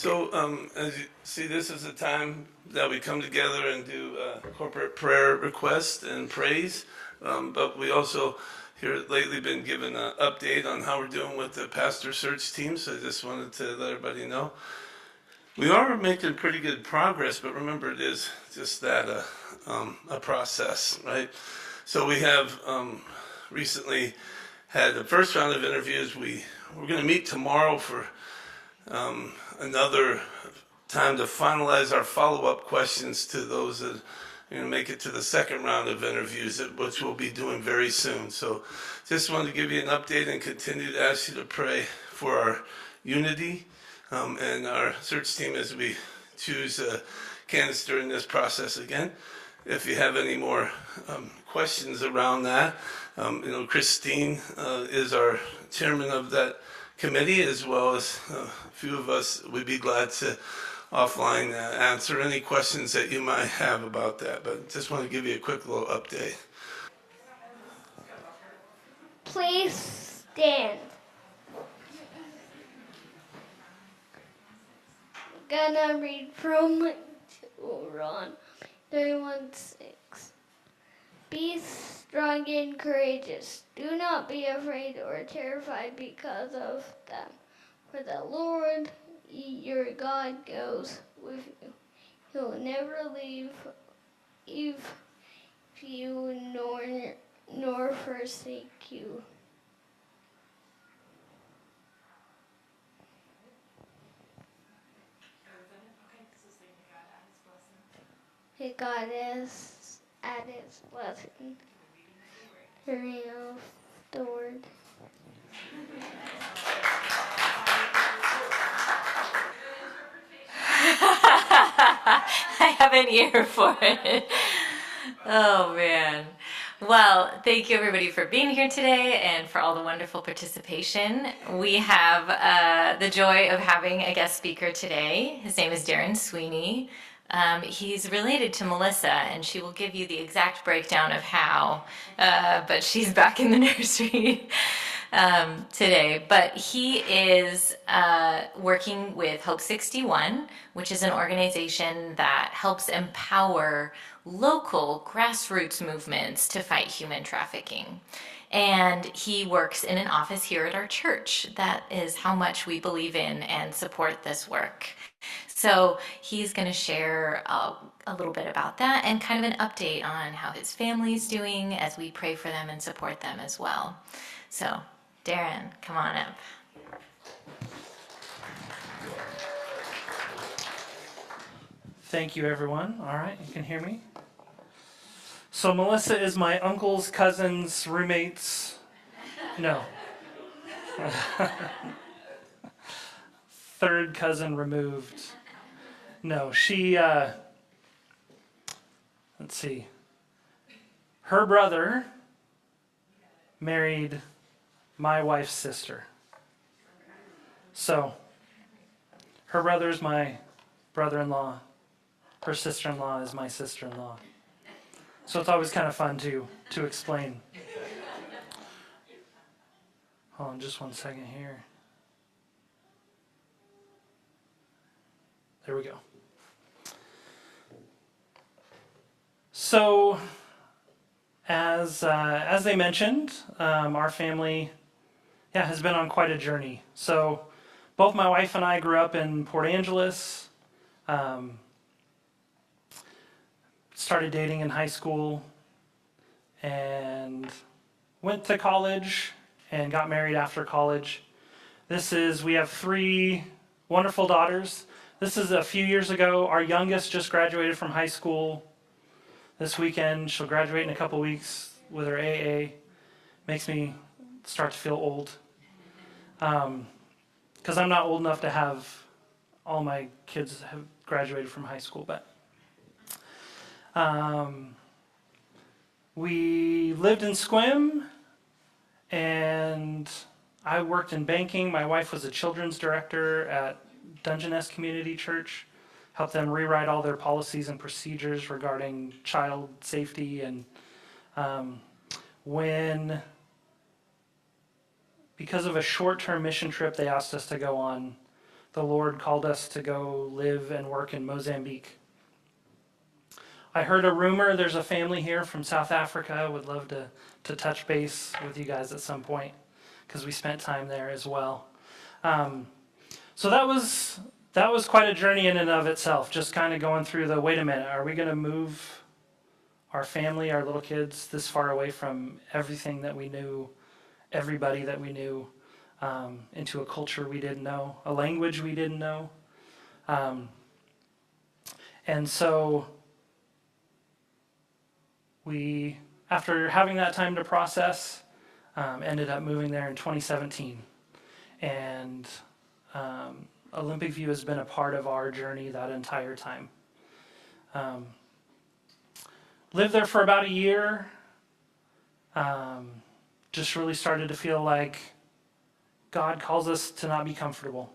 As you see, this is a time that we come together and do corporate prayer request and praise. But we also here lately been given an update on how we're doing with the pastor search team. So I just wanted to let everybody know. We are making pretty good progress, but remember, it is just that a process, right? So we have recently had the first round of interviews. We're going to meet tomorrow for another time to finalize our follow-up questions to those that are going to make it to the second round of interviews, which we'll be doing very soon. So just wanted to give you an update and continue to ask you to pray for our unity and our search team as we choose candidates during this process again. If you have any more questions around that, Christine is our chairman of that committee, as well as a few of us would be glad to offline answer any questions that you might have about that. But just want to give you a quick little update. Please stand. I'm gonna read from Ron 31:6. Be strong and courageous. Do not be afraid or terrified because of them. For the Lord your God goes with you. He will never leave you nor forsake you. May God add his blessing. The reading of the word. I have an ear for it. Oh man. Well, thank you everybody for being here today and for all the wonderful participation. We have the joy of having a guest speaker today. His name is Darren Sweeney. He's related to Melissa, and she will give you the exact breakdown of how, but she's back in the nursery today. But he is working with Hope 61, which is an organization that helps empower local grassroots movements to fight human trafficking. And he works in an office here at our church. That is how much we believe in and support this work. So he's going to share a little bit about that and kind of an update on how his family's doing as we pray for them and support them as well. So Darren, come on up. Thank you, everyone. All right, you can hear me? So Melissa is my uncle's cousin's roommate's... No. Third cousin removed. No, she... let's see. Her brother married my wife's sister. So, her brother is my brother-in-law. Her sister-in-law is my sister-in-law. So it's always kind of fun to explain. Hold on just one second here. There we go. So, as they mentioned, our family has been on quite a journey. So, both my wife and I grew up in Port Angeles. Started dating in high school and went to college and got married after college. We have 3 wonderful daughters. This is a few years ago. Our youngest just graduated from high school this weekend. She'll graduate in a couple weeks with her AA. Makes me start to feel old. Because I'm not old enough to have all my kids have graduated from high school, but we lived in Sequim, and I worked in banking. My wife was a children's director at Dungeness Community Church, helped them rewrite all their policies and procedures regarding child safety. And because of a short-term mission trip they asked us to go on, the Lord called us to go live and work in Mozambique. I heard a rumor there's a family here from South Africa. I would love to touch base with you guys at some point because we spent time there as well. So that was quite a journey in and of itself, just kind of going through wait a minute, are we going to move our family, our little kids, this far away from everything that we knew, everybody that we knew, into a culture we didn't know, a language we didn't know. And so we, after having that time to process, ended up moving there in 2017. And Olympic View has been a part of our journey that entire time. Lived there for about a year. Just really started to feel like God calls us to not be comfortable.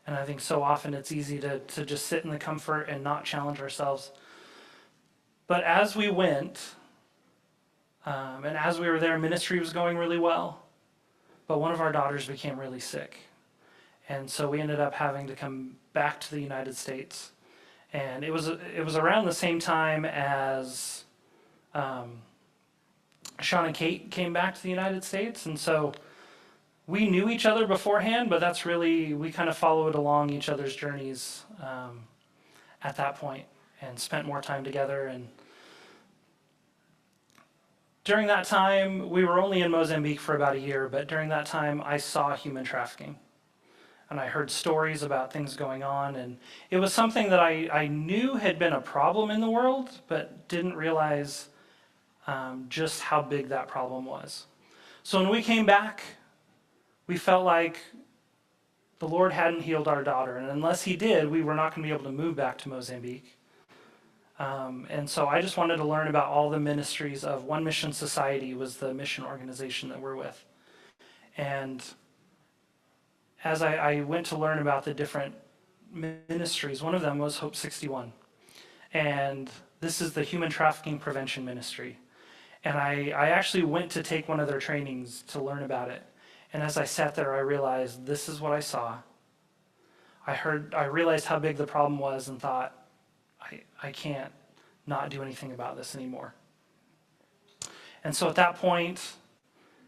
And I think so often it's easy to just sit in the comfort and not challenge ourselves. But as we went, and as we were there, ministry was going really well. But one of our daughters became really sick. And so we ended up having to come back to the United States. And it was around the same time as Sean and Kate came back to the United States. And so we knew each other beforehand, but we kind of followed along each other's journeys at that point and spent more time together. And during that time, we were only in Mozambique for about a year, but during that time I saw human trafficking. And I heard stories about things going on, and it was something that I knew had been a problem in the world, but didn't realize just how big that problem was. So when we came back, we felt like the Lord hadn't healed our daughter, and unless he did, we were not going to be able to move back to Mozambique. And so I just wanted to learn about all the ministries of One Mission Society was the mission organization that we're with. And as I went to learn about the different ministries, one of them was Hope 61. And this is the Human Trafficking Prevention Ministry. And I actually went to take one of their trainings to learn about it. And as I sat there, I realized this is what I saw. I realized how big the problem was and thought, I can't not do anything about this anymore. And so at that point,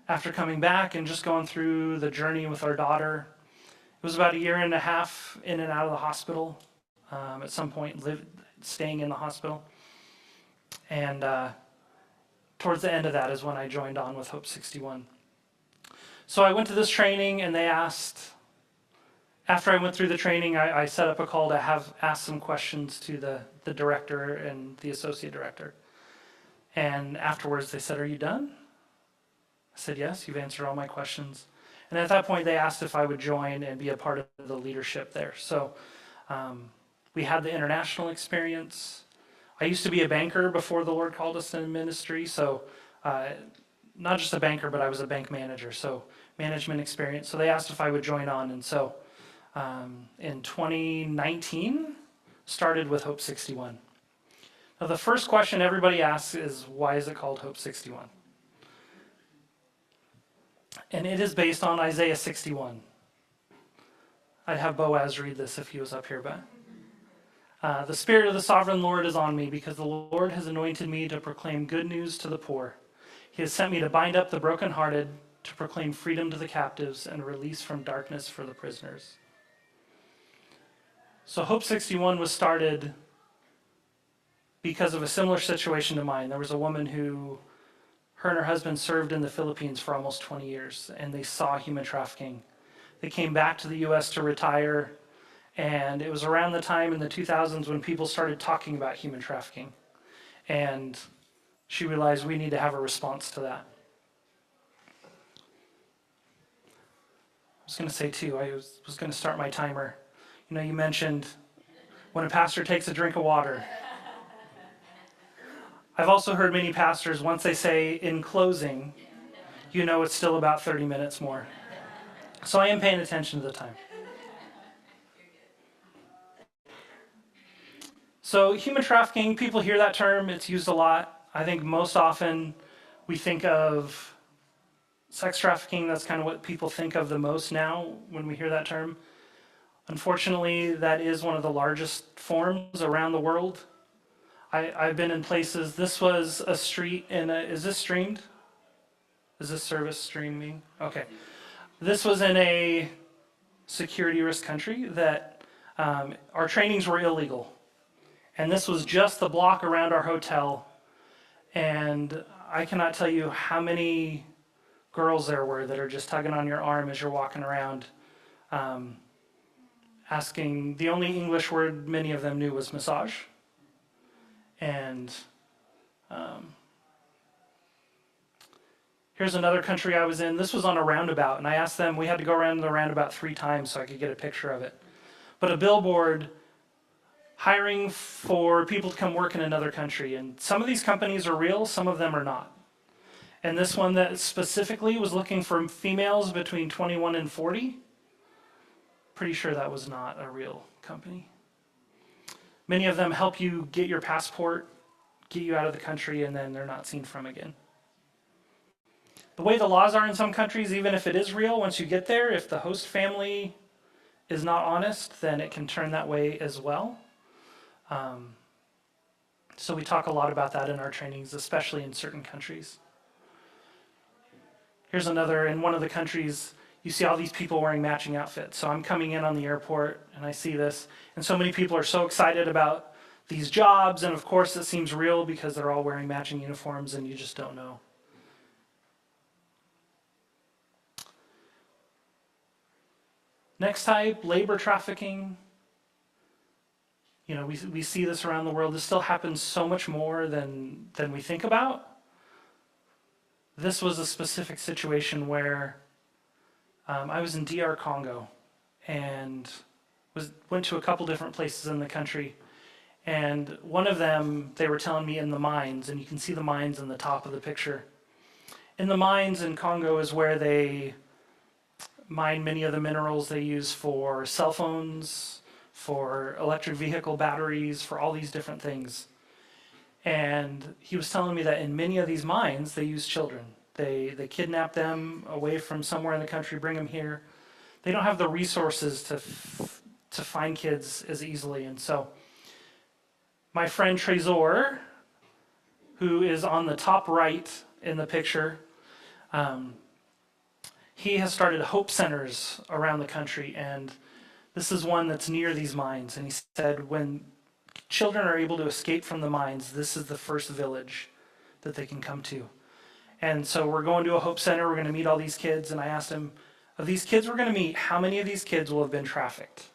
after coming back and just going through the journey with our daughter, it was about a year and a half in and out of the hospital. At some point, staying in the hospital. And towards the end of that is when I joined on with Hope 61. So I went to this training, and they asked, after I went through the training, I set up a call to ask some questions to the director and the associate director. And afterwards they said, "Are you done?" I said, "Yes, you've answered all my questions." And at that point they asked if I would join and be a part of the leadership there. So we had the international experience. I used to be a banker before the Lord called us in ministry. So not just a banker, but I was a bank manager. So management experience. So they asked if I would join on. And so in 2019, started with Hope 61. Now the first question everybody asks is, why is it called Hope 61? And it is based on Isaiah 61. I'd have Boaz read this if he was up here, but the Spirit of the Sovereign Lord is on me, because the Lord has anointed me to proclaim good news to the poor. He has sent me to bind up the brokenhearted, to proclaim freedom to the captives and release from darkness for the prisoners. So Hope 61 was started because of a similar situation to mine. There was a woman who, her and her husband served in the Philippines for almost 20 years, and they saw human trafficking. They came back to the U.S. to retire, and it was around the time in the 2000s when people started talking about human trafficking. And she realized we need to have a response to that. I was going to say too, I was going to start my timer. You know, you mentioned when a pastor takes a drink of water. I've also heard many pastors, once they say in closing, you know it's still about 30 minutes more. So I am paying attention to the time. So human trafficking, people hear that term, it's used a lot. I think most often we think of sex trafficking. That's kind of what people think of the most now when we hear that term. Unfortunately, that is one of the largest forms around the world. I've been in places, this was a street is this streamed? Is this service streaming? Okay. This was in a security risk country that our trainings were illegal. And this was just the block around our hotel. And I cannot tell you how many girls there were that are just tugging on your arm as you're walking around, asking, the only English word many of them knew was massage. And here's another country I was in. This was on a roundabout, and I asked them, we had to go around the roundabout 3 times so I could get a picture of it. But a billboard hiring for people to come work in another country. And some of these companies are real, some of them are not. And this one that specifically was looking for females between 21 and 40, pretty sure that was not a real company. Many of them help you get your passport, get you out of the country, and then they're not seen from again. The way the laws are in some countries, even if it is real, once you get there, if the host family is not honest, then it can turn that way as well. So we talk a lot about that in our trainings, especially in certain countries. Here's another, in one of the countries, you see all these people wearing matching outfits. So I'm coming in on the airport and I see this, and so many people are so excited about these jobs, and of course it seems real because they're all wearing matching uniforms and you just don't know. Next type, labor trafficking. You know, we see this around the world. This still happens so much more than we think about. This was a specific situation where I was in DR Congo and went to a couple different places in the country. And one of them, they were telling me in the mines, and you can see the mines in the top of the picture. In the mines in Congo is where they mine many of the minerals they use for cell phones, for electric vehicle batteries, for all these different things. And he was telling me that in many of these mines, they use children. They kidnap them away from somewhere in the country, bring them here. They don't have the resources to find kids as easily. And so my friend Trezor, who is on the top right in the picture, he has started hope centers around the country, and this is one that's near these mines. And he said when children are able to escape from the mines, this is the first village that they can come to. And so we're going to a hope center, we're going to meet all these kids, and I asked him, of these kids we're going to meet, how many of these kids will have been trafficked?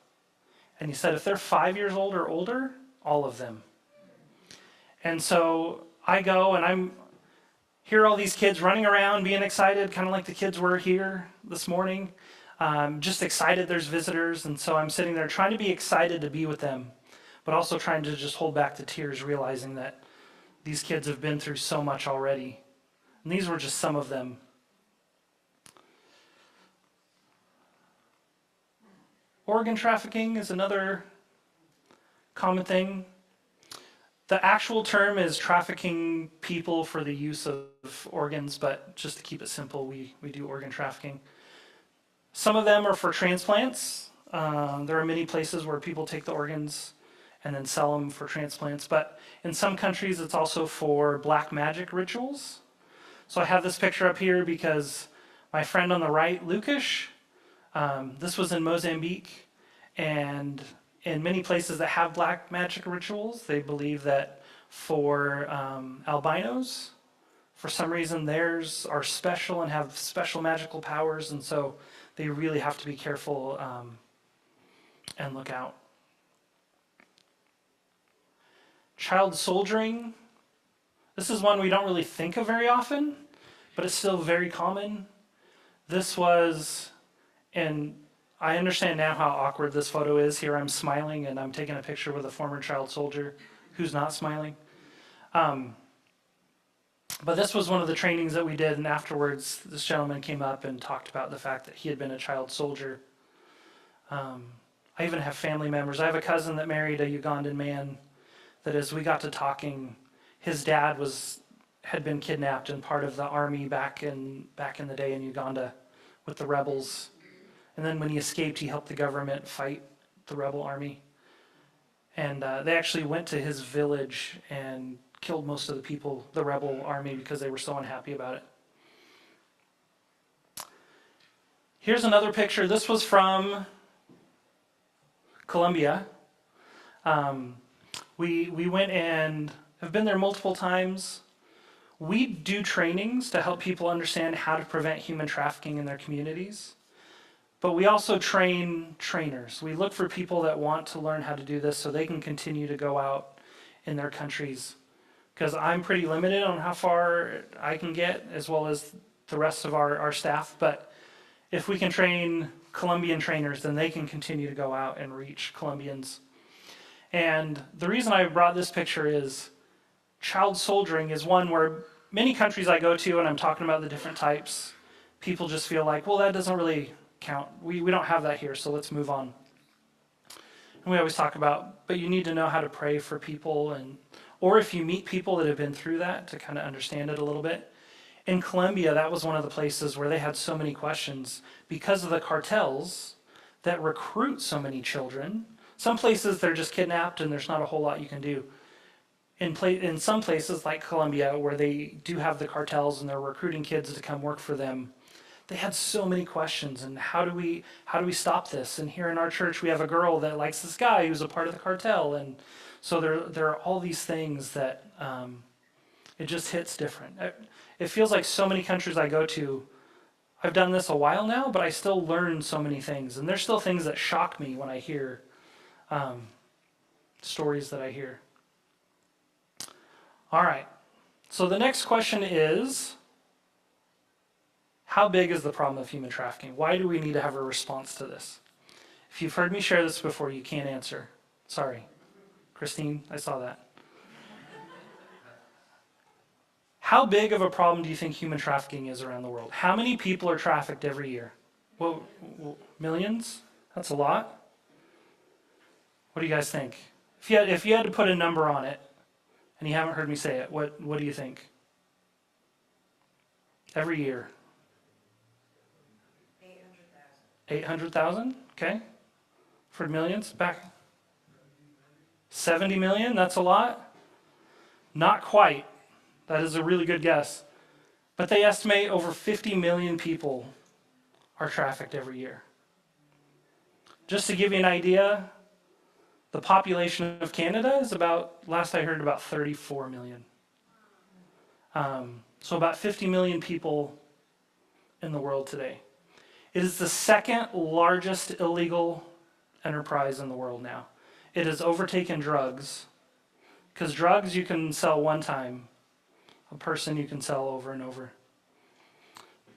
And he said if they're 5 years old or older, all of them. And so I go and I'm hear all these kids running around, being excited, kind of like the kids were here this morning. Just excited there's visitors, and so I'm sitting there trying to be excited to be with them, but also trying to just hold back the tears, realizing that these kids have been through so much already. And these were just some of them. Organ trafficking is another common thing. The actual term is trafficking people for the use of organs, but just to keep it simple, we do organ trafficking. Some of them are for transplants. There are many places where people take the organs and then sell them for transplants, but in some countries it's also for black magic rituals. So I have this picture up here because my friend on the right, Lucas, this was in Mozambique, and in many places that have black magic rituals, they believe that for albinos, for some reason theirs are special and have special magical powers, and so they really have to be careful and look out. Child soldiering. This is one we don't really think of very often, but it's still very common. This was, and I understand now how awkward this photo is. Here I'm smiling and I'm taking a picture with a former child soldier who's not smiling. But this was one of the trainings that we did, and afterwards this gentleman came up and talked about the fact that he had been a child soldier. I even have family members. I have a cousin that married a Ugandan man that as we got to talking, his dad had been kidnapped and part of the army back in the day in Uganda with the rebels. And then when he escaped, he helped the government fight the rebel army. And they actually went to his village and killed most of the people, the rebel army, because they were so unhappy about it. Here's another picture. This was from Colombia. We went and have been there multiple times. We do trainings to help people understand how to prevent human trafficking in their communities. But we also train trainers. We look for people that want to learn how to do this so they can continue to go out in their countries. Because I'm pretty limited on how far I can get, as well as the rest of our staff. But if we can train Colombian trainers, then they can continue to go out and reach Colombians. And the reason I brought this picture is child soldiering is one where many countries I go to, and I'm talking about the different types, people just feel like, well, that doesn't really count. We don't have that here, so let's move on. And we always talk about, but you need to know how to pray for people, or if you meet people that have been through that, to kind of understand it a little bit. In Colombia, that was one of the places where they had so many questions because of the cartels that recruit so many children. Some places they're just kidnapped and there's not a whole lot you can do. In some places like Colombia, where they do have the cartels and they're recruiting kids to come work for them, they had so many questions. And how do we stop this? And here in our church, we have a girl that likes this guy who's a part of the cartel. And so there are all these things that it just hits different. It feels like so many countries I go to, I've done this a while now, but I still learn so many things. And there's still things that shock me when I hear stories that I hear. All right. So the next question is, how big is the problem of human trafficking? Why do we need to have a response to this? If you've heard me share this before, you can't answer. Sorry. Christine, I saw that. How big of a problem do you think human trafficking is around the world? How many people are trafficked every year? Well, millions? That's a lot. What do you guys think? If you had to put a number on it, and you haven't heard me say it, what do you think? Every year. 800,000? Okay. For millions? Back. 70 million? That's a lot? Not quite. That is a really good guess. But they estimate over 50 million people are trafficked every year. Just to give you an idea, the population of Canada is last I heard, about 34 million. So about 50 million people in the world today. It is the second largest illegal enterprise in the world now. It has overtaken drugs, because drugs you can sell one time. A person you can sell over and over.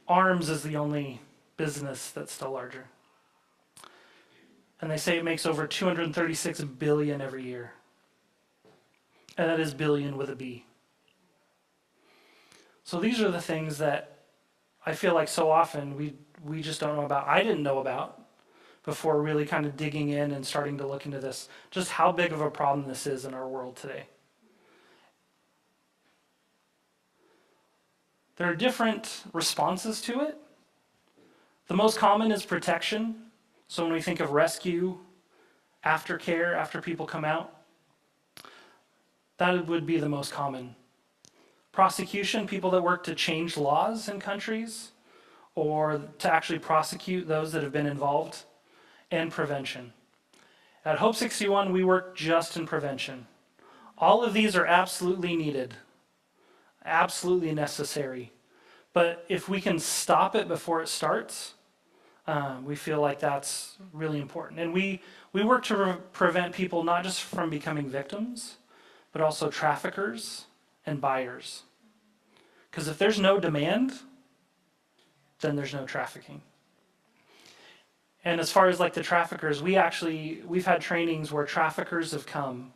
Arms is the only business that's still larger. And they say it makes over 236 billion every year. And that is billion with a B. So these are the things that I feel like so often we just don't know about. I didn't know about before really kind of digging in and starting to look into this. Just how big of a problem this is in our world today. There are different responses to it. The most common is protection. So when we think of rescue, aftercare, after people come out, that would be the most common. Prosecution, people that work to change laws in countries or to actually prosecute those that have been involved, and prevention. At Hope 61, we work just in prevention. All of these are absolutely needed. Absolutely necessary. But if we can stop it before it starts, we feel like that's really important. And we work to prevent people not just from becoming victims, but also traffickers and buyers. Because if there's no demand, then there's no trafficking. And as far as like the traffickers, we've had trainings where traffickers have come.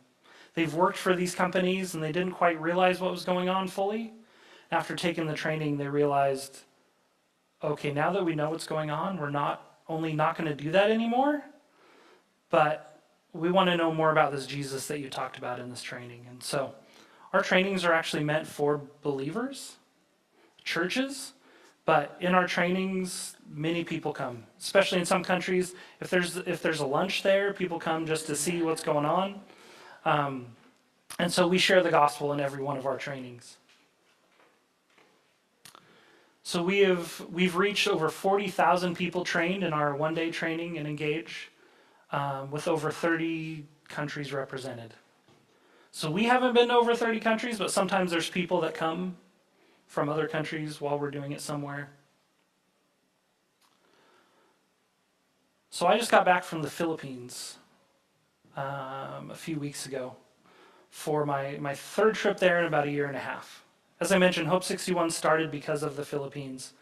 They've worked for these companies and they didn't quite realize what was going on fully. After taking the training, they realized, okay, now that we know what's going on, we're not only not going to do that anymore, but we want to know more about this Jesus that you talked about in this training. And so our trainings are actually meant for believers, churches, But in our trainings, many people come, especially in some countries. If there's a lunch there, people come just to see what's going on. And so we share the gospel in every one of our trainings. So we've reached over 40,000 people trained in our one-day training and Engage, with over 30 countries represented. So we haven't been to over 30 countries, but sometimes there's people that come from other countries while we're doing it somewhere. So I just got back from the Philippines a few weeks ago for my third trip there in about a year and a half. As I mentioned, Hope 61 started because of the Philippines.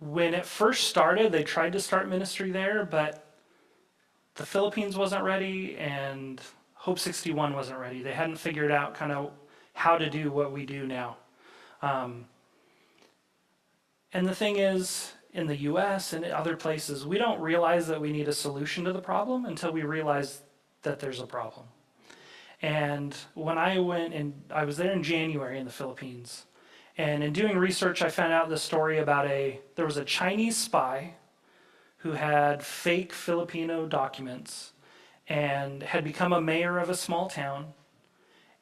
When it first started, they tried to start ministry there, but the Philippines wasn't ready and Hope 61 wasn't ready. They hadn't figured out kind of how to do what we do now. And the thing is, in the US and other places, we don't realize that we need a solution to the problem until we realize that there's a problem. And when I went, and I was there in January in the Philippines, and in doing research, I found out this story about there was a Chinese spy who had fake Filipino documents and had become a mayor of a small town.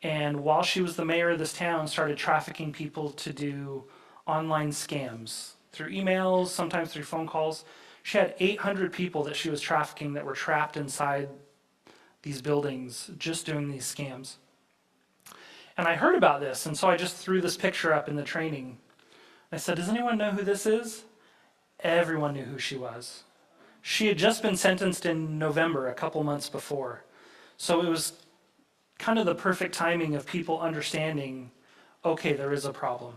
And while she was the mayor of this town, started trafficking people to do online scams through emails, sometimes through phone calls. She had 800 people that she was trafficking that were trapped inside these buildings just doing these scams. And I heard about this, and so I just threw this picture up in the training. I said, does anyone know who this is? Everyone knew who she was. She had just been sentenced in November, a couple months before. So it was kind of the perfect timing of people understanding, okay, there is a problem.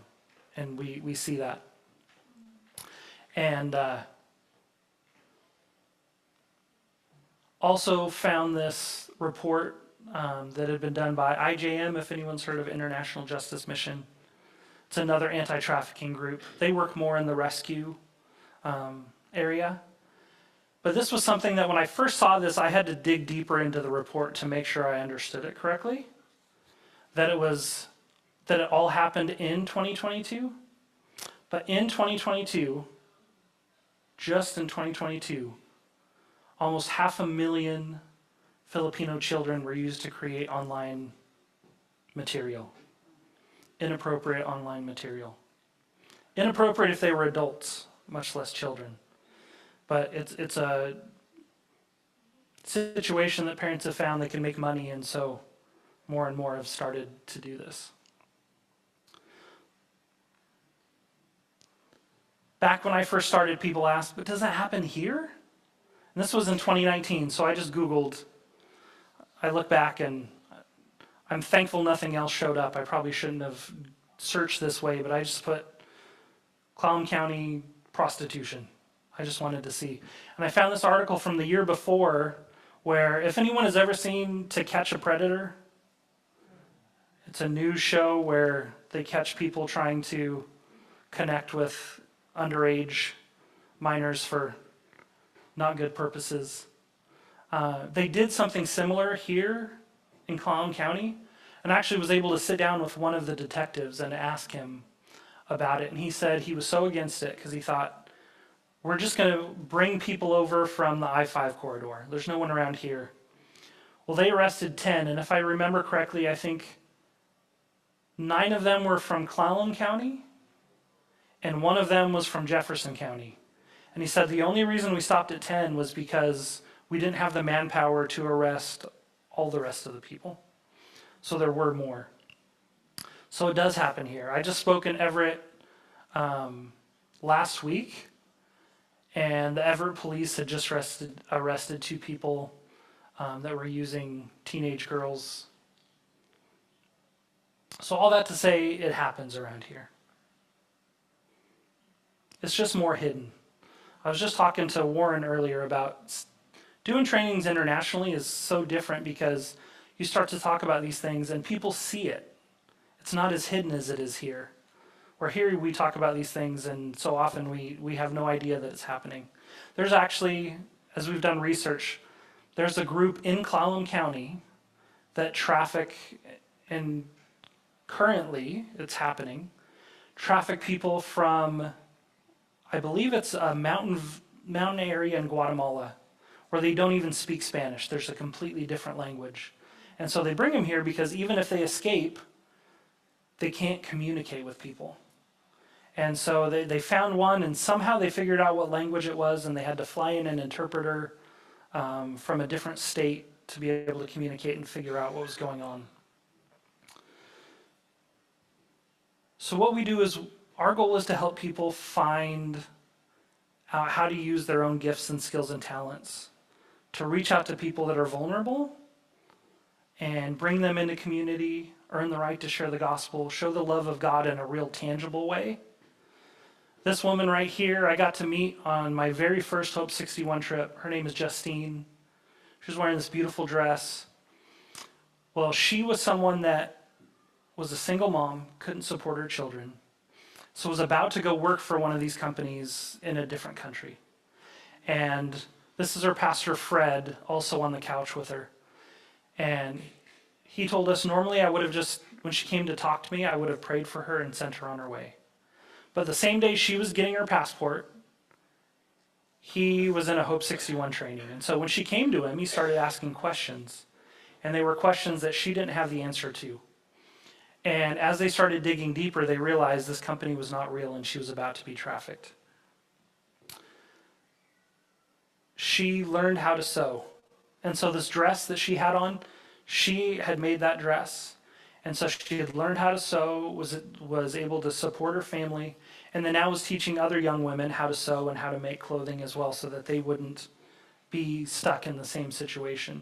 And we see that. And also found this report that had been done by IJM, if anyone's heard of International Justice Mission. It's another anti-trafficking group. They work more in the rescue area. But this was something that when I first saw this, I had to dig deeper into the report to make sure I understood it correctly. That it all happened in 2022. But in 2022, just in 2022, almost 500,000 Filipino children were used to create online material. Inappropriate online material. Inappropriate if they were adults, much less children. But it's a situation that parents have found they can make money, and so more and more have started to do this. Back when I first started, people asked, but does that happen here? And this was in 2019, so I just Googled. I look back and I'm thankful nothing else showed up. I probably shouldn't have searched this way, but I just put Clallam County prostitution. I just wanted to see. And I found this article from the year before where, if anyone has ever seen To Catch a Predator, it's a news show where they catch people trying to connect with underage minors for not good purposes. They did something similar here in Clallam County, and actually was able to sit down with one of the detectives and ask him about it. And he said he was so against it because he thought, we're just going to bring people over from the I-5 corridor. There's no one around here. Well, they arrested 10, and if I remember correctly, I think 9 of them were from Clallam County, and 1 of them was from Jefferson County. And he said the only reason we stopped at 10 was because we didn't have the manpower to arrest all the rest of the people. So there were more. So it does happen here. I just spoke in Everett last week, and the Everett police had just arrested 2 people that were using teenage girls. So all that to say, it happens around here. It's just more hidden. I was just talking to Warren earlier about doing trainings internationally is so different because you start to talk about these things and people see it. It's not as hidden as it is here. Where here we talk about these things and so often we have no idea that it's happening. There's actually, as we've done research, there's a group in Clallam County that traffic, and currently it's happening, traffic people from, I believe it's a mountain area in Guatemala where they don't even speak Spanish. There's a completely different language. And so they bring them here because even if they escape, they can't communicate with people. And so they found one, and somehow they figured out what language it was, and they had to fly in an interpreter from a different state to be able to communicate and figure out what was going on. So what we do is, our goal is to help people find out how to use their own gifts and skills and talents, to reach out to people that are vulnerable and bring them into community, earn the right to share the gospel, show the love of God in a real tangible way. This woman right here, I got to meet on my very first Hope 61 trip. Her name is Justine. She was wearing this beautiful dress. Well, she was someone that was a single mom, couldn't support her children, so was about to go work for one of these companies in a different country. And this is her pastor, Fred, also on the couch with her. And he told us, normally I would have just, when she came to talk to me, I would have prayed for her and sent her on her way. But the same day she was getting her passport, he was in a Hope 61 training. And so when she came to him, he started asking questions. And they were questions that she didn't have the answer to. And as they started digging deeper, they realized this company was not real and she was about to be trafficked. She learned how to sew. And so this dress that she had on, she had made that dress. And so she had learned how to sew, was able to support her family, and then now was teaching other young women how to sew and how to make clothing as well so that they wouldn't be stuck in the same situation.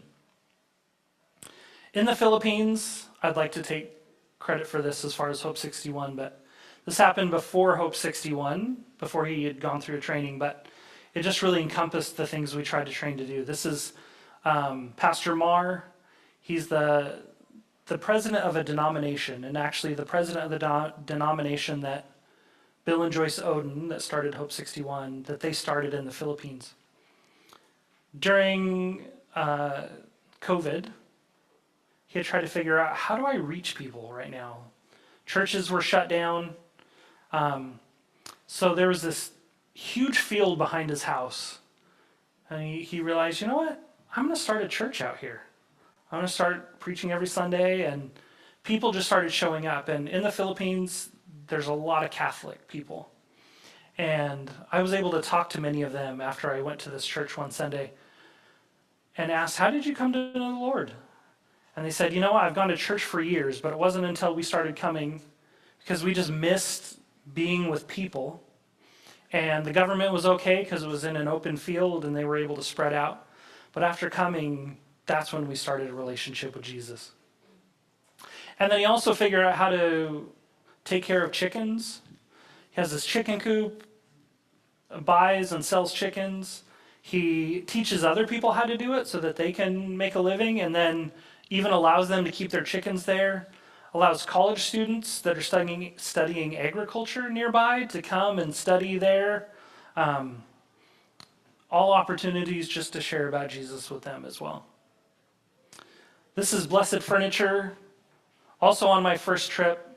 In the Philippines, I'd like to take credit for this as far as Hope 61, but this happened before Hope 61, before he had gone through a training, but it just really encompassed the things we tried to train to do. This is Pastor Marr. He's the president of a denomination, and actually the president of the denomination that Bill and Joyce Oden, that started Hope 61, that they started in the Philippines. During COVID, he had tried to figure out, how do I reach people right now? Churches were shut down. So there was this huge field behind his house. And he realized, you know what? I'm going to start a church out here. I'm going to start preaching every Sunday. And people just started showing up. And in the Philippines, there's a lot of Catholic people. And I was able to talk to many of them after I went to this church one Sunday and asked, how did you come to know the Lord? And they said, you know, I've gone to church for years, but it wasn't until we started coming because we just missed being with people. And the government was okay because it was in an open field and they were able to spread out. But after coming, that's when we started a relationship with Jesus. And then he also figured out how to take care of chickens. He has this chicken coop, buys and sells chickens. He teaches other people how to do it so that they can make a living, and then even allows them to keep their chickens there. Allows college students that are studying agriculture nearby to come and study there. All opportunities just to share about Jesus with them as well. This is Blessed Furniture. Also on my first trip,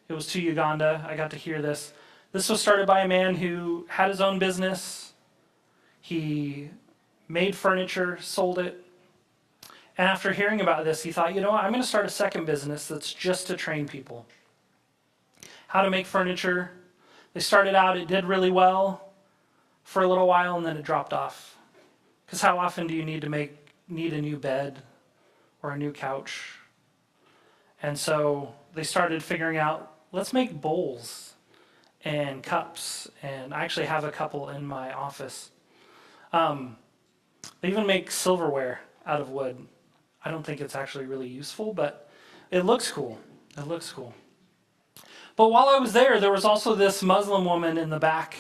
it was to Uganda. I got to hear this. This was started by a man who had his own business. He made furniture, sold it. And after hearing about this, he thought, you know what, I'm going to start a second business that's just to train people how to make furniture. They started out, it did really well for a little while, and then it dropped off. Because how often do you need a new bed or a new couch? And so they started figuring out, let's make bowls and cups. And I actually have a couple in my office. They even make silverware out of wood. I don't think it's actually really useful, but it looks cool. It looks cool. But while I was there was also this Muslim woman in the back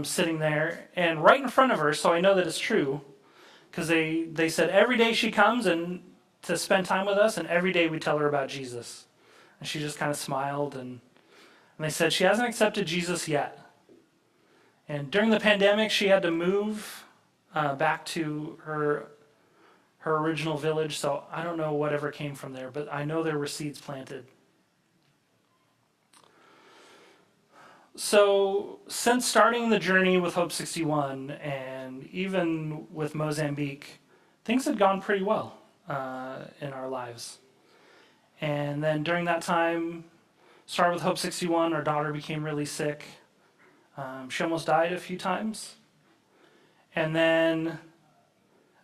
sitting there, and right in front of her, so I know that it's true, because they said every day she comes and to spend time with us, and every day we tell her about Jesus. And she just kind of smiled, and they said she hasn't accepted Jesus yet. And during the pandemic, she had to move back to her original village, so I don't know whatever came from there, but I know there were seeds planted. So since starting the journey with Hope 61 and even with Mozambique, things had gone pretty well in our lives. And then during that time, started with Hope 61, our daughter became really sick. She almost died a few times. And then,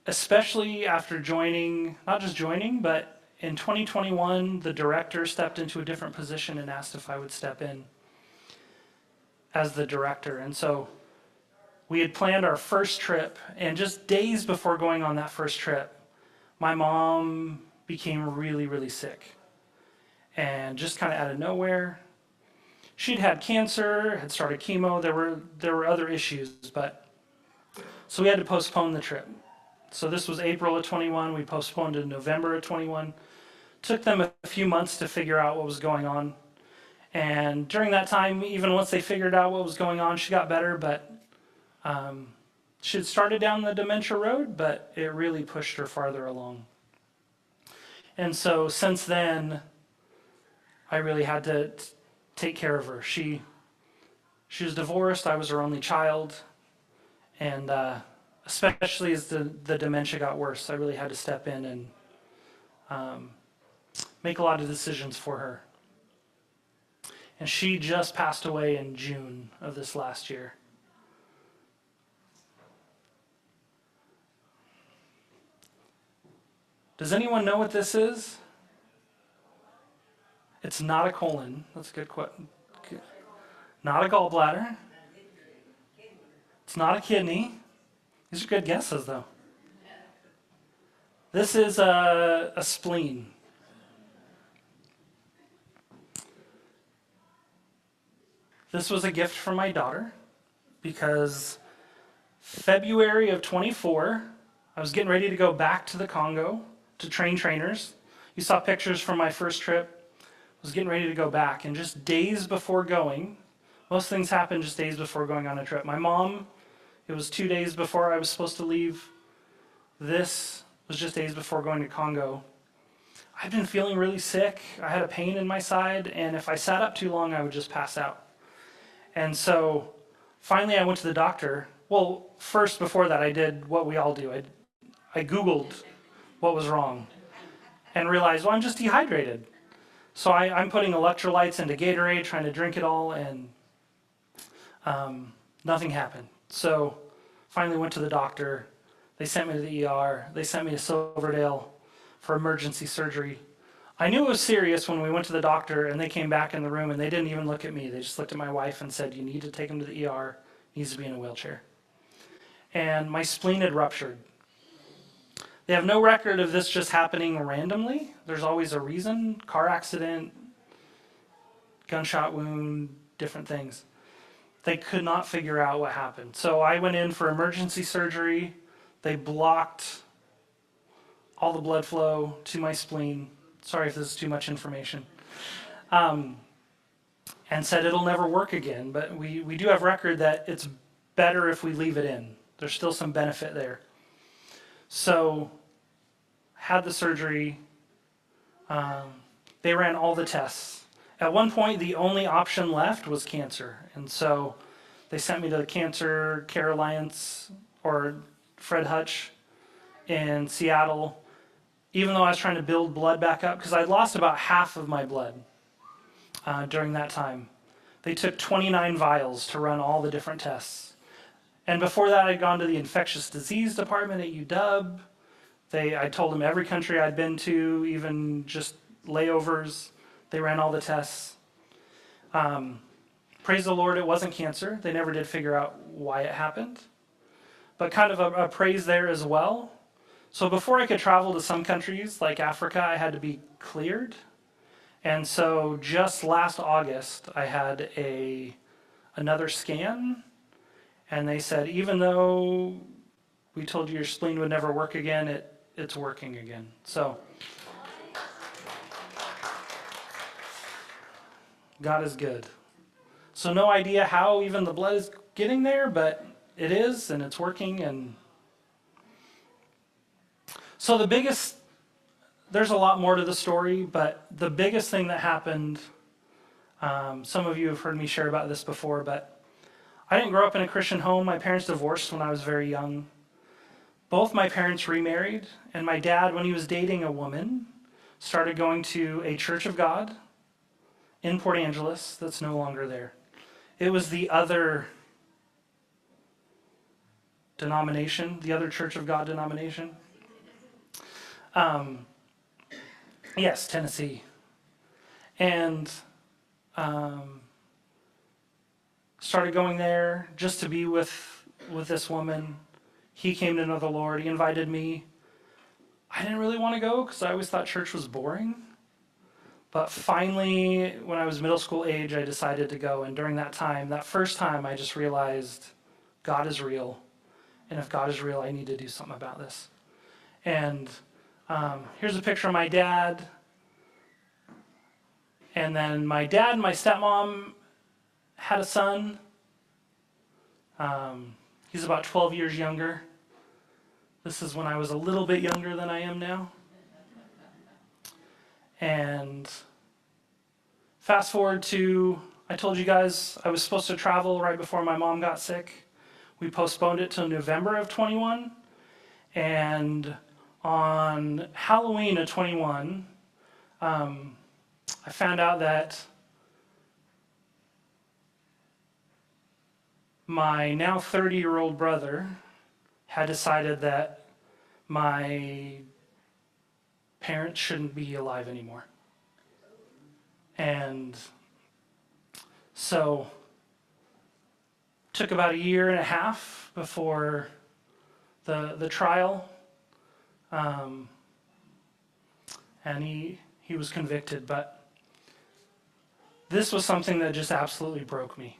especially after joining, not just joining, but in 2021, the director stepped into a different position and asked if I would step in as the director. And so we had planned our first trip, and just days before going on that first trip, my mom became really, really sick. And just kind of out of nowhere, she'd had cancer, had started chemo, there were other issues, but so we had to postpone the trip. So this was April of 21, we postponed to November of 21. Took them a few months to figure out what was going on. And during that time, even once they figured out what was going on, she got better, but she had started down the dementia road, but it really pushed her farther along. And so since then, I really had to take care of her. She was divorced, I was her only child, and especially as the dementia got worse, I really had to step in and make a lot of decisions for her. And she just passed away in June of this last year. Does anyone know what this is? It's not a colon. That's a good question. Not a gallbladder. It's not a kidney. These are good guesses, though. This is a spleen. This was a gift from my daughter because February of 24, I was getting ready to go back to the Congo to train trainers. You saw pictures from my first trip. I was getting ready to go back, and just days before going, most things happen just days before going on a trip. My mom, it was 2 days before I was supposed to leave. This was just days before going to Congo. I'd been feeling really sick. I had a pain in my side, and if I sat up too long, I would just pass out. And so finally I went to the doctor. Well, first before that I did what we all do. I Googled what was wrong and realized, well, I'm just dehydrated. So I'm putting electrolytes into Gatorade, trying to drink it all, and nothing happened. So finally went to the doctor. They sent me to the ER. They sent me to Silverdale for emergency surgery. I knew it was serious when we went to the doctor and they came back in the room and they didn't even look at me. They just looked at my wife and said, you need to take him to the ER. He needs to be in a wheelchair. And my spleen had ruptured. They have no record of this just happening randomly. There's always a reason: car accident, gunshot wound, different things. They could not figure out what happened. So I went in for emergency surgery. They blocked all the blood flow to my spleen. Sorry if this is too much information. And said it'll never work again. But we do have record that it's better if we leave it in. There's still some benefit there. So had the surgery. They ran all the tests. At one point, the only option left was cancer. And so they sent me to the Cancer Care Alliance, or Fred Hutch in Seattle, even though I was trying to build blood back up, because I'd lost about half of my blood during that time. They took 29 vials to run all the different tests. And before that, I'd gone to the infectious disease department at UW. I told them every country I'd been to, even just layovers. They ran all the tests. Praise the Lord, it wasn't cancer. They never did figure out why it happened. But kind of a praise there as well. So before I could travel to some countries like Africa, I had to be cleared. And so just last August, I had another scan. And they said, even though we told you your spleen would never work again, it's working again. So God is good. So no idea how even the blood is getting there, but it is, and it's working. And so there's a lot more to the story, but the biggest thing that happened Some of you have heard me share about this before, but I didn't grow up in a Christian home. My parents divorced when I was very young. Both my parents remarried, and my dad, when he was dating a woman, started going to a Church of God in Port Angeles that's no longer there. It was the other denomination, the other Church of God denomination. Yes, Tennessee. And started going there just to be with this woman. He came to know the Lord. He invited me. I didn't really want to go because I always thought church was boring. But finally, when I was middle school age, I decided to go. And during that time, that first time, I just realized God is real. And if God is real, I need to do something about this. And here's a picture of my dad. And then my dad and my stepmom had a son. He's about 12 years younger. This is when I was a little bit younger than I am now. And fast forward to, I told you guys I was supposed to travel right before my mom got sick. We postponed it till November of 21. And on Halloween of 21, I found out that my now 30-year-old brother had decided that my parents shouldn't be alive anymore. And so took about a year and a half before the trial. And he was convicted, but this was something that just absolutely broke me.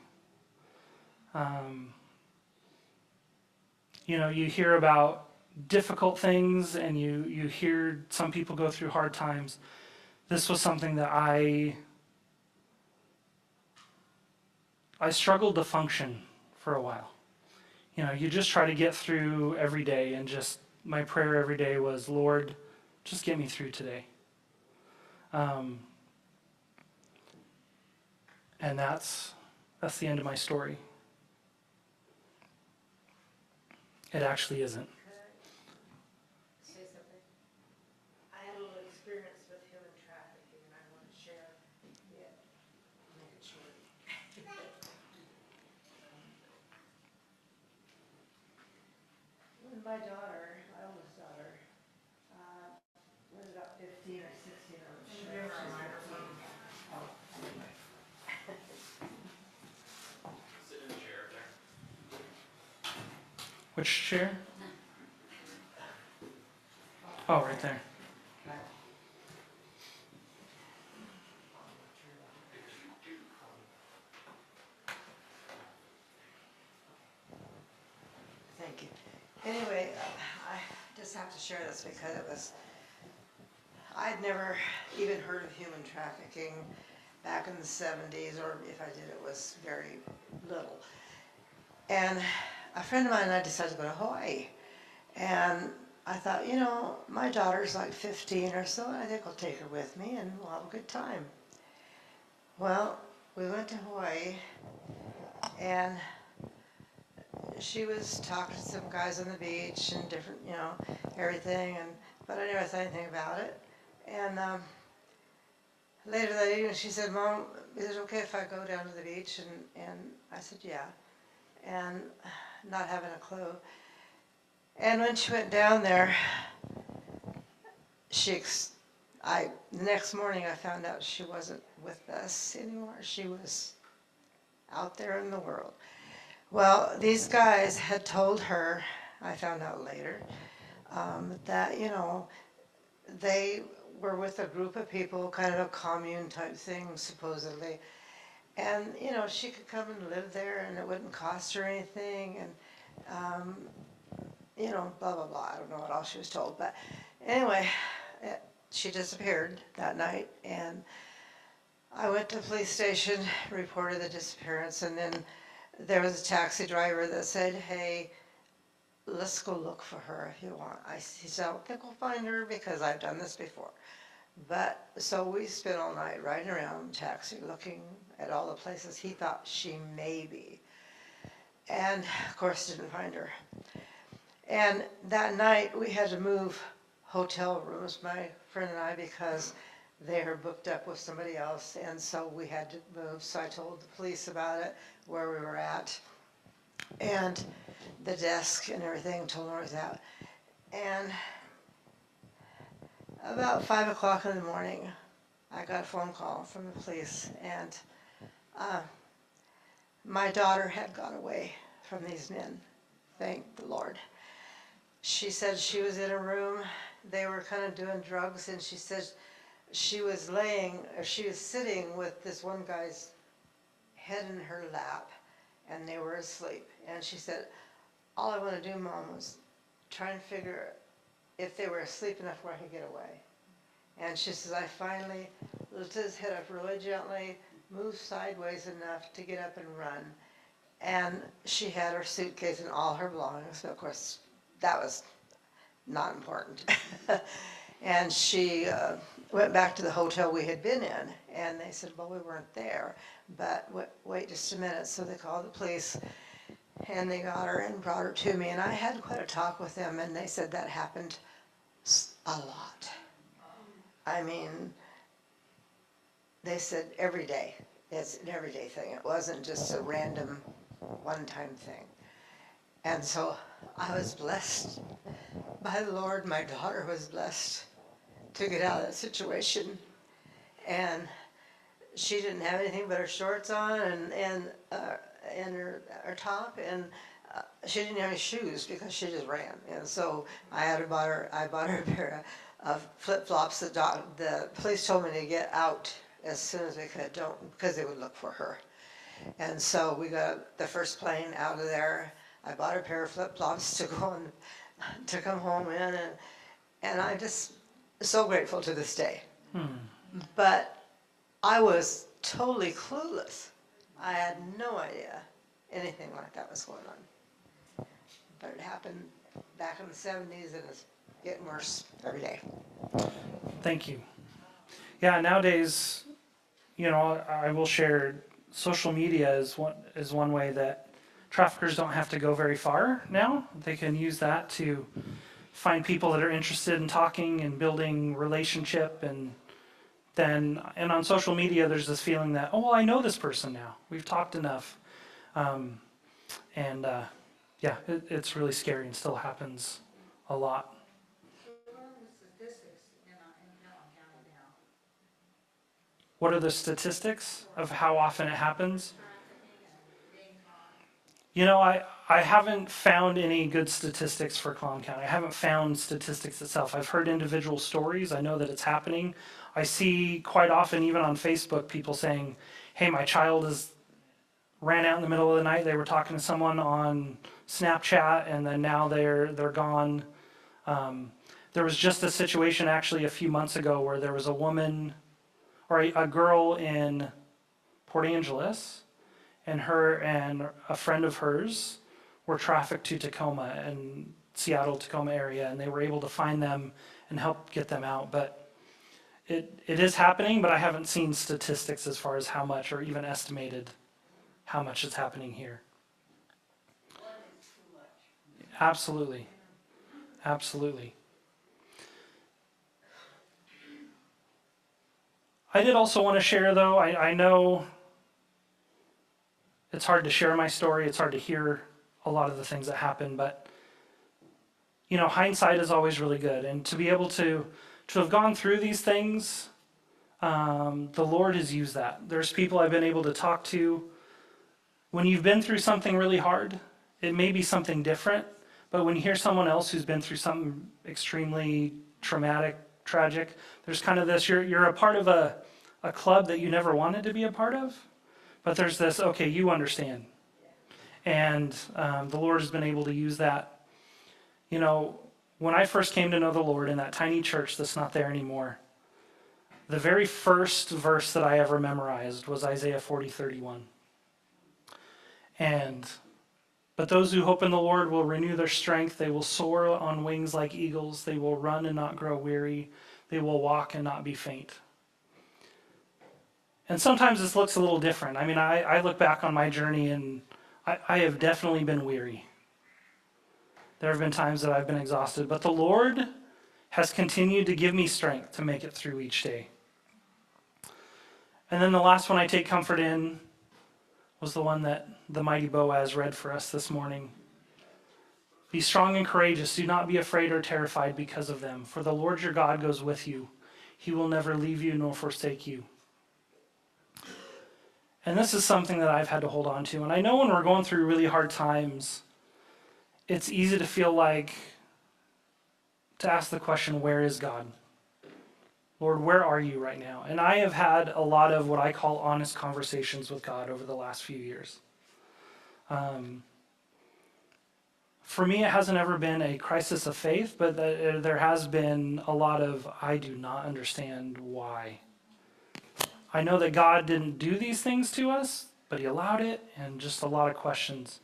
You hear about difficult things and you hear some people go through hard times. This was something that I struggled to function for a while. You just try to get through every day, and just my prayer every day was, Lord, just get me through today. And that's the end of my story. It actually isn't. Say something? I had a little experience with human trafficking, and I want to share it. Make it short. When my daughter, my oldest daughter, was about 15 or 16, I was sure. Give her a microphone. Sit in the chair there. Which chair? Oh, right there. Thank you. Anyway, I just have to share this because I'd never even heard of human trafficking back in the 70s, or if I did, it was very little. And a friend of mine and I decided to go to Hawaii. And I thought, my daughter's like 15 or so, and I think I'll take her with me and we'll have a good time. Well, we went to Hawaii, and she was talking to some guys on the beach and different, everything, but I never thought anything about it. And later that evening she said, Mom, is it okay if I go down to the beach? And I said, yeah. And not having a clue. And when she went down there, the next morning I found out she wasn't with us anymore. She was out there in the world. Well, these guys had told her, I found out later, that, they were with a group of people, kind of a commune type thing, supposedly. And, she could come and live there and it wouldn't cost her anything. And, blah, blah, blah. I don't know what all she was told. But anyway, she disappeared that night. And I went to the police station, reported the disappearance, and then there was a taxi driver that said, hey, let's go look for her if you want. He said, I don't think we'll find her because I've done this before. But, so we spent all night riding around in a taxi looking at all the places he thought she may be. And of course didn't find her. And that night we had to move hotel rooms, my friend and I, because they were booked up with somebody else, and so we had to move. So I told the police about it, where we were at, and the desk and everything, told them where I was at. And about 5 o'clock in the morning, I got a phone call from the police, and my daughter had gone away from these men, thank the Lord. She said she was in a room, they were kind of doing drugs, and she said she was sitting with this one guy's head in her lap, and they were asleep. And she said, all I want to do, Mom, was try and figure if they were asleep enough where I could get away. And she says, I finally lifted his head up really gently, moved sideways enough to get up and run. And she had her suitcase and all her belongings, but of course, that was not important. And she went back to the hotel we had been in, and they said, well, we weren't there, but wait just a minute. So they called the police, and they got her and brought her to me, and I had quite a talk with them, and they said that happened a lot. I mean, they said every day. It's an everyday thing. It wasn't just a random one-time thing. And so I was blessed by the Lord. My daughter was blessed to get out of that situation. And she didn't have anything but her shorts on and her top, and she didn't have any shoes because she just ran. And so I bought her a pair of flip-flops. The police told me to get out as soon as we could, because they would look for her. And so we got the first plane out of there. I bought her a pair of flip-flops to come home in, and I'm just so grateful to this day. But I was totally clueless. I had no idea anything like that was going on. But it happened back in the 70s, and it's getting worse every day. Thank you. Yeah, nowadays, I will share, social media is one way that traffickers don't have to go very far now. They can use that to find people that are interested in talking and building relationship, and on social media there's this feeling that, oh, well, I know this person now. We've talked enough. Yeah, it's really scary and still happens a lot. What are the statistics of how often it happens? I haven't found any good statistics for Clallam County. I haven't found statistics itself. I've heard individual stories. I know that it's happening. I see quite often, even on Facebook, people saying, hey, my child ran out in the middle of the night. They were talking to someone on Snapchat, and then now they're gone. There was just a situation actually a few months ago where there was a woman, or a girl in Port Angeles, and her and a friend of hers were trafficked to Tacoma and Seattle-Tacoma area, and they were able to find them and help get them out. But it is happening, but I haven't seen statistics as far as how much, or even estimated how much is happening here. Absolutely. Absolutely. I did also want to share, though, I know it's hard to share my story. It's hard to hear a lot of the things that happen, but hindsight is always really good. And to be able to have gone through these things, the Lord has used that. There's people I've been able to talk to. When you've been through something really hard, it may be something different, but when you hear someone else who's been through something extremely traumatic, tragic, there's kind of this, you're a part of a club that you never wanted to be a part of, but there's this, okay, you understand. And the Lord has been able to use that. When I first came to know the Lord in that tiny church that's not there anymore, the very first verse that I ever memorized was Isaiah 40:31. But those who hope in the Lord will renew their strength. They will soar on wings like eagles. They will run and not grow weary. they will walk and not be faint. And sometimes this looks a little different. I mean, I look back on my journey and I have definitely been weary. There have been times that I've been exhausted, but the Lord has continued to give me strength to make it through each day. And then the last one I take comfort in was the one that the mighty Boaz read for us this morning. Be strong and courageous. Do not be afraid or terrified because of them. For the Lord your God goes with you. He will never leave you nor forsake you. And this is something that I've had to hold on to. And I know when we're going through really hard times, it's easy to feel like, to ask the question, where is God? Lord, where are you right now? And I have had a lot of what I call honest conversations with God over the last few years. For me, it hasn't ever been a crisis of faith, but there has been a lot of, I do not understand why. I know that God didn't do these things to us, but he allowed it, and just a lot of questions.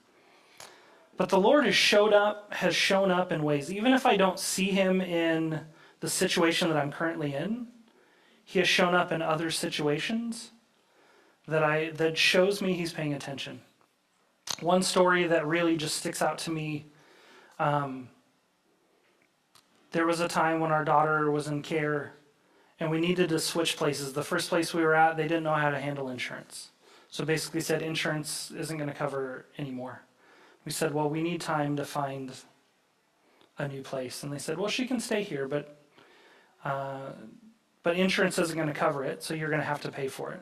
But the Lord has shown up in ways, even if I don't see him in the situation that I'm currently in, he has shown up in other situations that shows me he's paying attention. One story that really just sticks out to me, there was a time when our daughter was in care and we needed to switch places. The first place we were at, they didn't know how to handle insurance. So basically said insurance isn't going to cover anymore. We said, well, we need time to find a new place. And they said, well, she can stay here, but insurance isn't going to cover it, so you're going to have to pay for it.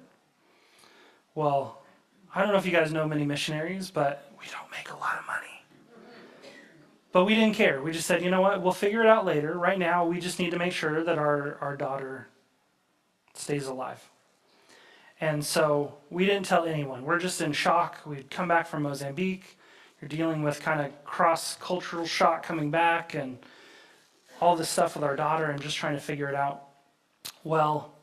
Well, I don't know if you guys know many missionaries, but we don't make a lot of money. But we didn't care. We just said, you know what, we'll figure it out later. Right now, we just need to make sure that our daughter stays alive. And so we didn't tell anyone. We're just in shock. We'd come back from Mozambique. You're dealing with kind of cross-cultural shock coming back and all this stuff with our daughter and just trying to figure it out. Well,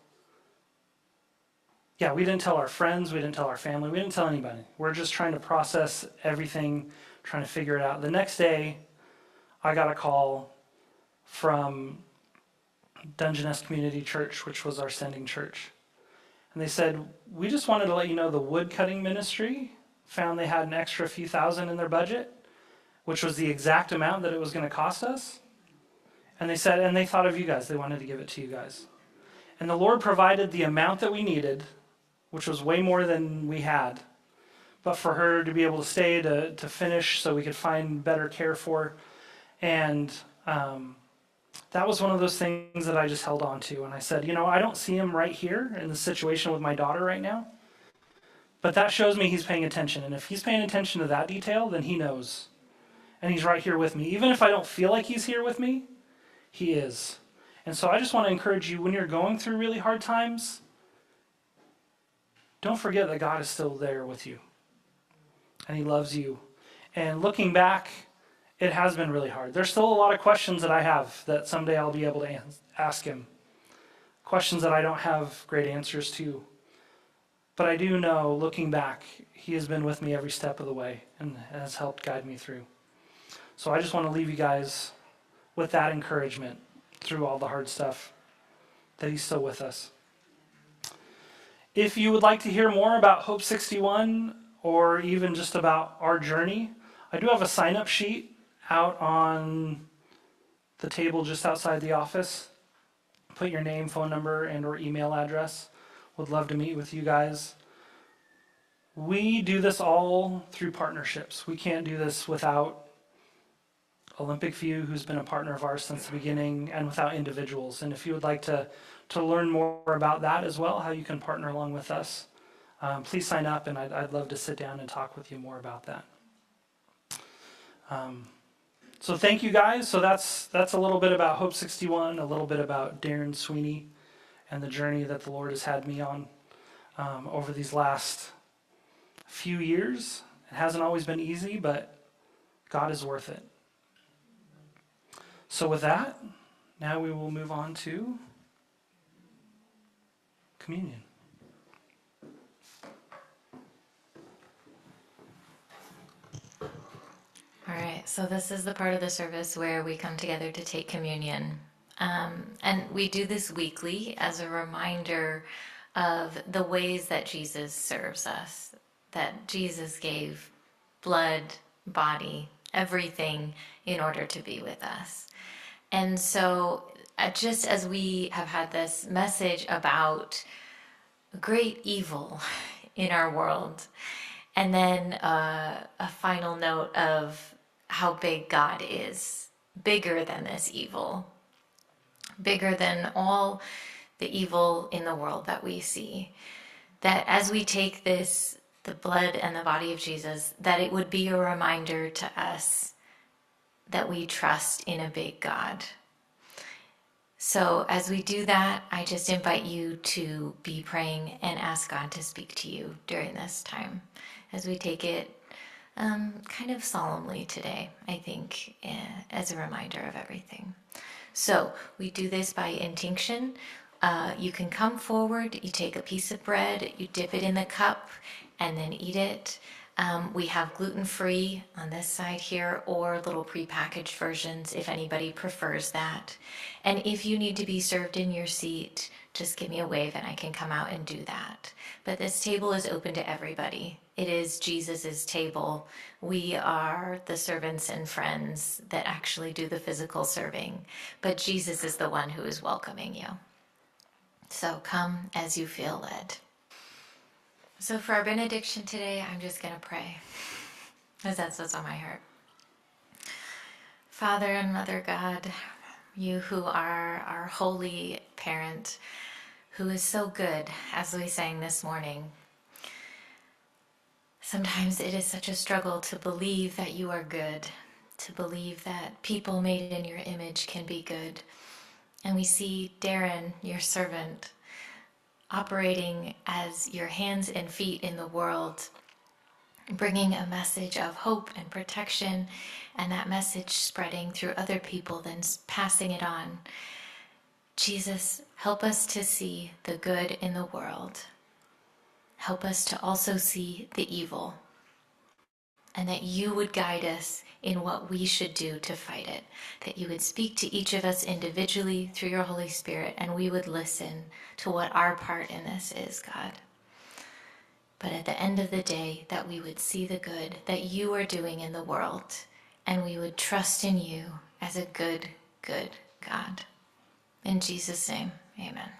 yeah, we didn't tell our friends. We didn't tell our family. We didn't tell anybody. We're just trying to process everything, trying to figure it out. The next day, I got a call from Dungeness Community Church, which was our sending church. And they said, we just wanted to let you know the wood cutting ministry found they had an extra few thousand in their budget, which was the exact amount that it was going to cost us. And they said, and they thought of you guys. They wanted to give it to you guys. And the Lord provided the amount that we needed, which was way more than we had. But for her to be able to stay, to finish so we could find better care for her. And that was one of those things that I just held on to. And I said, you know, I don't see him right here in the situation with my daughter right now. But that shows me he's paying attention. And if he's paying attention to that detail, then he knows. And he's right here with me. Even if I don't feel like he's here with me, he is. And so I just want to encourage you, when you're going through really hard times, don't forget that God is still there with you. And he loves you. And looking back, it has been really hard. There's still a lot of questions that I have that someday I'll be able to ask him. Questions that I don't have great answers to. But I do know, looking back, he has been with me every step of the way and has helped guide me through. So I just want to leave you guys with that encouragement through all the hard stuff, that he's still with us. If you would like to hear more about Hope 61 or even just about our journey, I do have a sign-up sheet out on the table just outside the office. Put your name, phone number, and or email address. Would love to meet with you guys. We do this all through partnerships. We can't do this without Olympic View, who's been a partner of ours since the beginning, and without individuals. And if you would like to learn more about that as well, how you can partner along with us, please sign up, and I'd love to sit down and talk with you more about that. So thank you guys. So that's a little bit about Hope 61, a little bit about Darren Sweeney and the journey that the Lord has had me on over these last few years. It hasn't always been easy, but God is worth it. So with that, now we will move on to communion. All right, so this is the part of the service where we come together to take communion. And we do this weekly as a reminder of the ways that Jesus serves us, that Jesus gave blood, body, everything in order to be with us. And so just as we have had this message about great evil in our world, and then a final note of how big God is, bigger than this evil, bigger than all the evil in the world that we see, that as we take this, the blood and the body of Jesus, that it would be a reminder to us that we trust in a big God. So as we do that, I just invite you to be praying and ask God to speak to you during this time as we take it kind of solemnly today, I think, as a reminder of everything. So we do this by intinction. You can come forward, you take a piece of bread, you dip it in the cup, and then eat it. We have gluten-free on this side here, or little prepackaged versions if anybody prefers that. And if you need to be served in your seat, just give me a wave and I can come out and do that. But this table is open to everybody. It is Jesus's table. We are the servants and friends that actually do the physical serving, but Jesus is the one who is welcoming you. So come as you feel led. So for our benediction today, I'm just going to pray, because that's what's on my heart. Father and Mother God, you who are our holy parent, who is so good, as we sang this morning. Sometimes it is such a struggle to believe that you are good, to believe that people made in your image can be good. And we see Darren, your servant, operating as your hands and feet in the world, bringing a message of hope and protection, and that message spreading through other people, then passing it on. Jesus, help us to see the good in the world. Help us to also see the evil, and that you would guide us in what we should do to fight it, that you would speak to each of us individually through your Holy Spirit, and we would listen to what our part in this is, God. But at the end of the day, that we would see the good that you are doing in the world, and we would trust in you as a good, good God. In Jesus' name, amen.